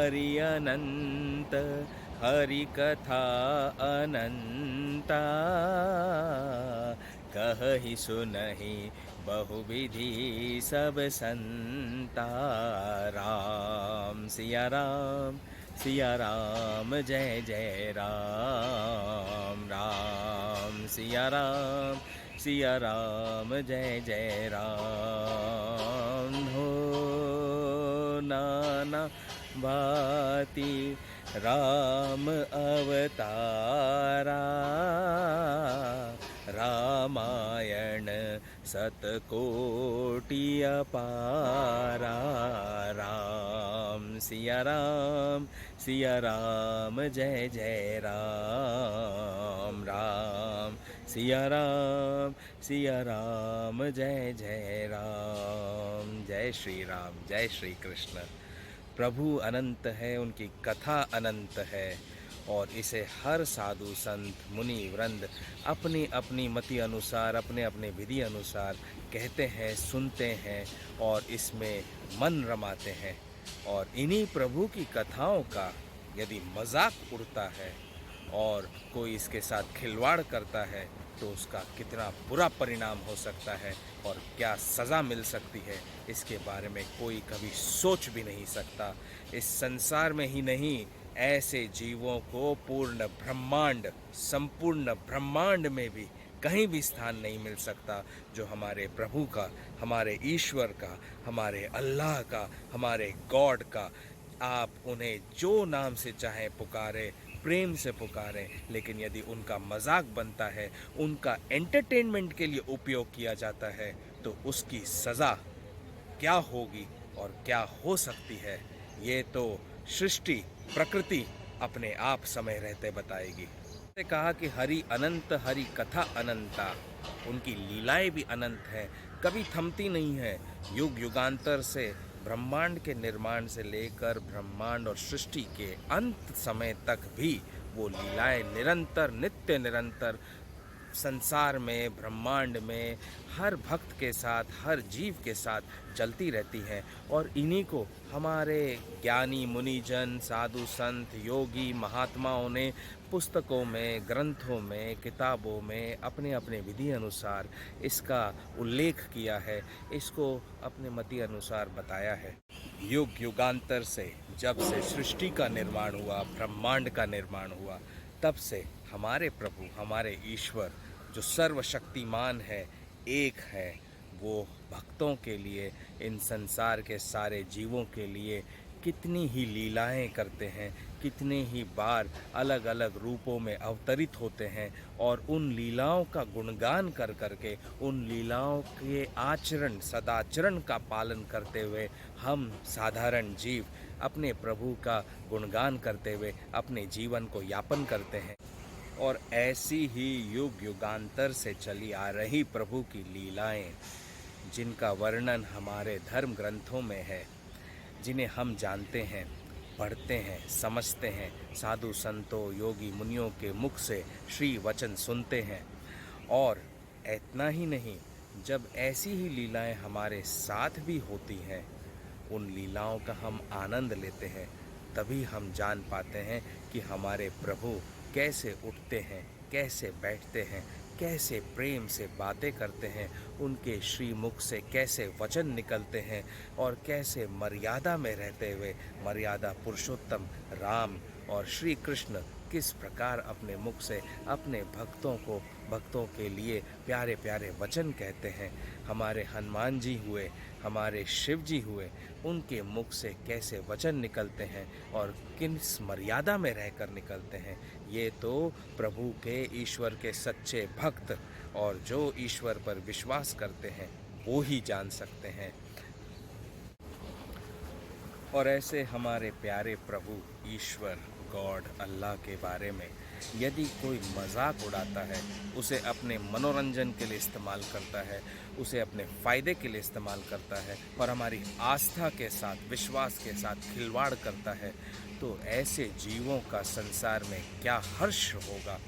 हरि अनंत, हरि कथा अनंता, कहहि सुनहि बहुविधि सब संता। राम सिया राम, सिया राम जय जय राम। राम सिया राम, सिया राम जय जय राम। हो नाना भांति राम अवतारा, रामायण सतकोटि अपारा। राम सिया राम, सिया राम जय जय राम। राम सिया राम, सिया राम जय जय राम। जय श्री राम, जय श्री कृष्ण। प्रभु अनंत है, उनकी कथा अनंत है और इसे हर साधु संत मुनि वृंद अपनी अपनी मति अनुसार, अपने अपने विधि अनुसार कहते हैं, सुनते हैं और इसमें मन रमाते हैं। और इन्हीं प्रभु की कथाओं का यदि मजाक उड़ता है और कोई इसके साथ खिलवाड़ करता है तो उसका कितना बुरा परिणाम हो सकता है और क्या सज़ा मिल सकती है, इसके बारे में कोई कभी सोच भी नहीं सकता। इस संसार में ही नहीं, ऐसे जीवों को पूर्ण ब्रह्मांड, संपूर्ण ब्रह्मांड में भी कहीं भी स्थान नहीं मिल सकता जो हमारे प्रभु का, हमारे ईश्वर का, हमारे अल्लाह का, हमारे गॉड का। आप उन्हें जो नाम से चाहें पुकारें, प्रेम से पुकारें, लेकिन यदि उनका मजाक बनता है, उनका एंटरटेनमेंट के लिए उपयोग किया जाता है तो उसकी सज़ा क्या होगी और क्या हो सकती है, ये तो सृष्टि, प्रकृति अपने आप समय रहते बताएगी। ने कहा कि हरि अनंत, हरि कथा अनंता, उनकी लीलाएं भी अनंत हैं, कभी थमती नहीं है। युग युगांतर से, ब्रह्मांड के निर्माण से लेकर ब्रह्मांड और सृष्टि के अंत समय तक भी वो लीलाएं निरंतर, नित्य निरंतर संसार में, ब्रह्मांड में हर भक्त के साथ, हर जीव के साथ चलती रहती हैं। और इन्हीं को हमारे ज्ञानी मुनिजन, साधु संत, योगी, महात्माओं ने पुस्तकों में, ग्रंथों में, किताबों में अपने अपने विधि अनुसार इसका उल्लेख किया है, इसको अपने मति अनुसार बताया है। युग युगांतर से, जब से सृष्टि का निर्माण हुआ, ब्रह्मांड का निर्माण हुआ, तब से हमारे प्रभु, हमारे ईश्वर जो सर्वशक्तिमान है, एक है, वो भक्तों के लिए, इन संसार के सारे जीवों के लिए कितनी ही लीलाएं करते हैं, कितने ही बार अलग अलग रूपों में अवतरित होते हैं और उन लीलाओं का गुणगान कर करके, उन लीलाओं के आचरण, सदाचरण का पालन करते हुए हम साधारण जीव अपने प्रभु का गुणगान करते हुए अपने जीवन को यापन करते हैं। और ऐसी ही युग युगांतर से चली आ रही प्रभु की लीलाएं, जिनका वर्णन हमारे धर्म ग्रंथों में है, जिन्हें हम जानते हैं, पढ़ते हैं, समझते हैं, साधु संतों, योगी मुनियों के मुख से श्री वचन सुनते हैं। और इतना ही नहीं, जब ऐसी ही लीलाएं हमारे साथ भी होती हैं, उन लीलाओं का हम आनंद लेते हैं, तभी हम जान पाते हैं कि हमारे प्रभु कैसे उठते हैं, कैसे बैठते हैं, कैसे प्रेम से बातें करते हैं, उनके श्रीमुख से कैसे वचन निकलते हैं और कैसे मर्यादा में रहते हुए मर्यादा पुरुषोत्तम राम और श्री कृष्ण किस प्रकार अपने मुख से अपने भक्तों के लिए प्यारे प्यारे वचन कहते हैं। हमारे हनुमान जी हुए, हमारे शिव जी हुए, उनके मुख से कैसे वचन निकलते हैं और किस मर्यादा में रहकर निकलते हैं, ये तो प्रभु के, ईश्वर के सच्चे भक्त और जो ईश्वर पर विश्वास करते हैं वो ही जान सकते हैं। और ऐसे हमारे प्यारे प्रभु ईश्वर, गॉड, अल्लाह के बारे में यदि कोई मजाक उड़ाता है, उसे अपने मनोरंजन के लिए इस्तेमाल करता है, उसे अपने फ़ायदे के लिए इस्तेमाल करता है और हमारी आस्था के साथ, विश्वास के साथ खिलवाड़ करता है, तो ऐसे जीवों का संसार में क्या हर्ष होगा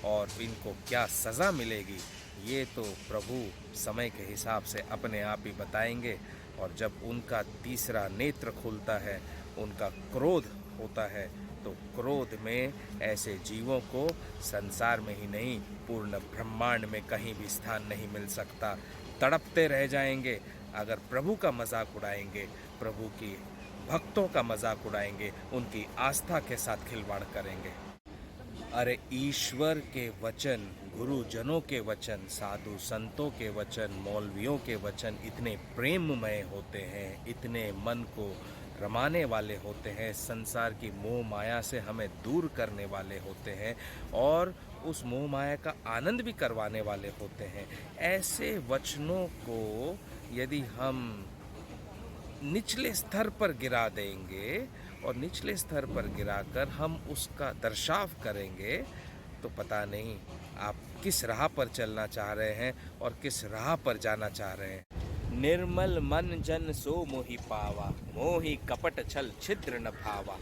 और इनको क्या सज़ा मिलेगी, ये तो प्रभु समय के हिसाब से अपने आप ही बताएंगे। और जब उनका तीसरा नेत्र खुलता है, उनका क्रोध होता है तो क्रोध में ऐसे जीवों को संसार में ही नहीं पूर्ण ब्रह्मांड में कहीं भी स्थान नहीं मिल सकता। तड़पते रह जाएंगे अगर प्रभु का मजाक उड़ाएंगे, प्रभु की भक्तों का मजाक उड़ाएंगे, उनकी आस्था के साथ खिलवाड़ करेंगे। अरे ईश्वर के वचन, गुरुजनों के वचन, साधु संतों के वचन, मौलवियों के वचन इतने प्रेममय होते हैं, इतने मन को रमाने वाले होते हैं, संसार की मोह माया से हमें दूर करने वाले होते हैं और उस मोह माया का आनंद भी करवाने वाले होते हैं। ऐसे वचनों को यदि हम निचले स्तर पर गिरा देंगे और निचले स्तर पर गिराकर हम उसका दर्शाव करेंगे तो पता नहीं आप किस राह पर चलना चाह रहे हैं और किस राह पर जाना चाह रहे हैं। निर्मल मन जन सो मोहि पावा, मोहि कपट छल छिद्र न भावा।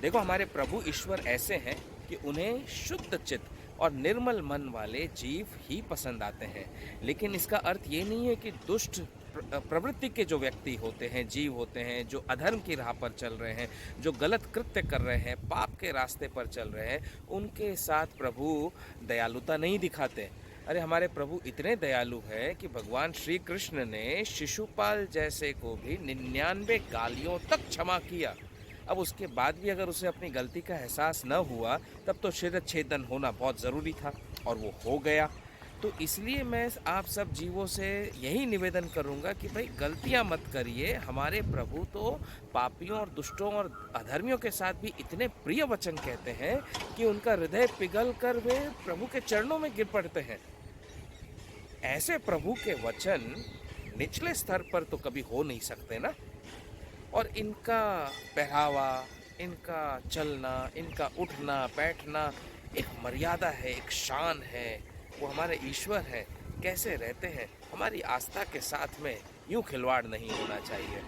देखो हमारे प्रभु ईश्वर ऐसे हैं कि उन्हें शुद्ध चित्त और निर्मल मन वाले जीव ही पसंद आते हैं। लेकिन इसका अर्थ ये नहीं है कि दुष्ट प्रवृत्ति के जो व्यक्ति होते हैं, जीव होते हैं, जो अधर्म की राह पर चल रहे हैं, जो गलत कृत्य कर रहे हैं, पाप के रास्ते पर चल रहे हैं, उनके साथ प्रभु दयालुता नहीं दिखाते। अरे हमारे प्रभु इतने दयालु हैं कि भगवान श्री कृष्ण ने शिशुपाल जैसे को भी 99 गालियों तक क्षमा किया। अब उसके बाद भी अगर उसे अपनी गलती का एहसास न हुआ तब तो शिरच्छेदन होना बहुत ज़रूरी था और वो हो गया। तो इसलिए मैं आप सब जीवों से यही निवेदन करूंगा कि भाई गलतियां मत करिए। हमारे प्रभु तो पापियों और दुष्टों और अधर्मियों के साथ भी इतने प्रिय वचन कहते हैं कि उनका हृदय पिघल कर वे प्रभु के चरणों में गिर पड़ते हैं। ऐसे प्रभु के वचन निचले स्तर पर तो कभी हो नहीं सकते ना। और इनका पहरावा, इनका चलना, इनका उठना बैठना एक मर्यादा है, एक शान है। वो हमारे ईश्वर हैं, कैसे रहते हैं, हमारी आस्था के साथ में यूँ खिलवाड़ नहीं होना चाहिए।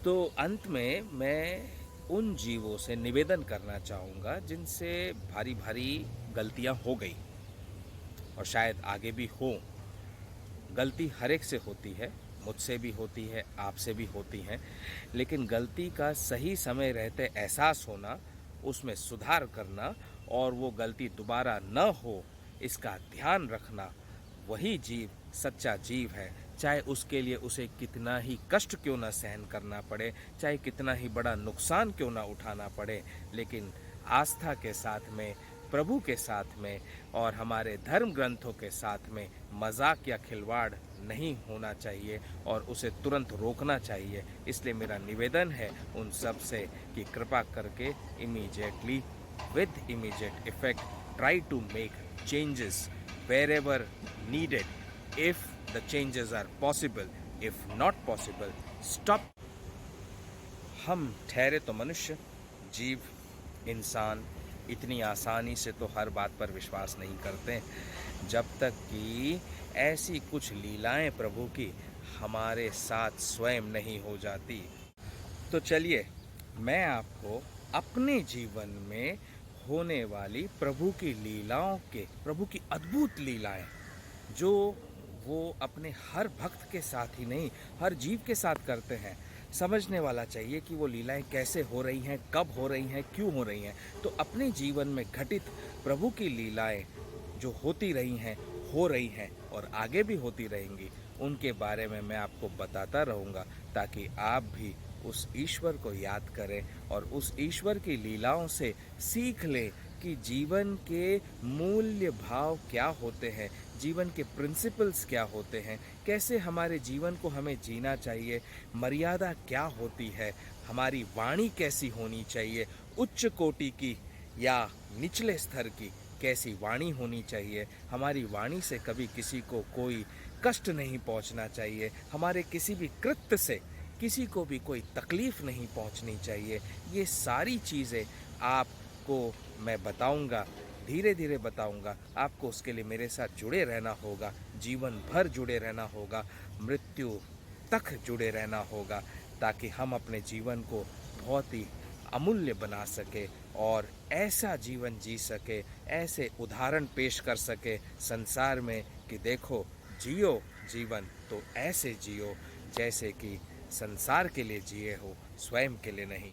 तो अंत में मैं उन जीवों से निवेदन करना चाहूँगा जिनसे भारी भारी गलतियाँ हो गई और शायद आगे भी हो। गलती हर एक से होती है, मुझसे भी होती है, आपसे भी होती है, लेकिन गलती का सही समय रहते एहसास होना, उसमें सुधार करना और वो गलती दोबारा न हो इसका ध्यान रखना, वही जीव सच्चा जीव है। चाहे उसके लिए उसे कितना ही कष्ट क्यों ना सहन करना पड़े, चाहे कितना ही बड़ा नुकसान क्यों ना उठाना पड़े, लेकिन आस्था के साथ में, प्रभु के साथ में और हमारे धर्म ग्रंथों के साथ में मजाक या खिलवाड़ नहीं होना चाहिए और उसे तुरंत रोकना चाहिए। इसलिए मेरा निवेदन है उन सब से कि कृपा करके immediately with immediate effect try to make changes wherever needed. If the changes are possible, if not possible, stop. हम ठहरे तो मनुष्य, जीव, इंसान इतनी आसानी से तो हर बात पर विश्वास नहीं करते जब तक कि ऐसी कुछ लीलाएं प्रभु की हमारे साथ स्वयं नहीं हो जाती। तो चलिए मैं आपको अपने जीवन में होने वाली प्रभु की लीलाओं के, प्रभु की अद्भुत लीलाएं जो वो अपने हर भक्त के साथ ही नहीं हर जीव के साथ करते हैं, समझने वाला चाहिए कि वो लीलाएं कैसे हो रही हैं, कब हो रही हैं, क्यों हो रही हैं। तो अपने जीवन में घटित प्रभु की लीलाएं जो होती रही हैं, हो रही हैं और आगे भी होती रहेंगी, उनके बारे में मैं आपको बताता रहूँगा ताकि आप भी उस ईश्वर को याद करें और उस ईश्वर की लीलाओं से सीख लें कि जीवन के मूल्य भाव क्या होते हैं, जीवन के प्रिंसिपल्स क्या होते हैं, कैसे हमारे जीवन को हमें जीना चाहिए, मर्यादा क्या होती है, हमारी वाणी कैसी होनी चाहिए, उच्च कोटि की या निचले स्तर की कैसी वाणी होनी चाहिए, हमारी वाणी से कभी किसी को कोई कष्ट नहीं पहुंचना चाहिए, हमारे किसी भी कृत्य से किसी को भी कोई तकलीफ़ नहीं पहुंचनी चाहिए। ये सारी चीज़ें आपको मैं बताऊंगा, धीरे धीरे बताऊंगा। आपको उसके लिए मेरे साथ जुड़े रहना होगा, जीवन भर जुड़े रहना होगा, मृत्यु तक जुड़े रहना होगा ताकि हम अपने जीवन को बहुत ही अमूल्य बना सके और ऐसा जीवन जी सके, ऐसे उदाहरण पेश कर सके संसार में कि देखो जियो जीवन तो ऐसे जियो जैसे कि संसार के लिए जिए हो, स्वयं के लिए नहीं।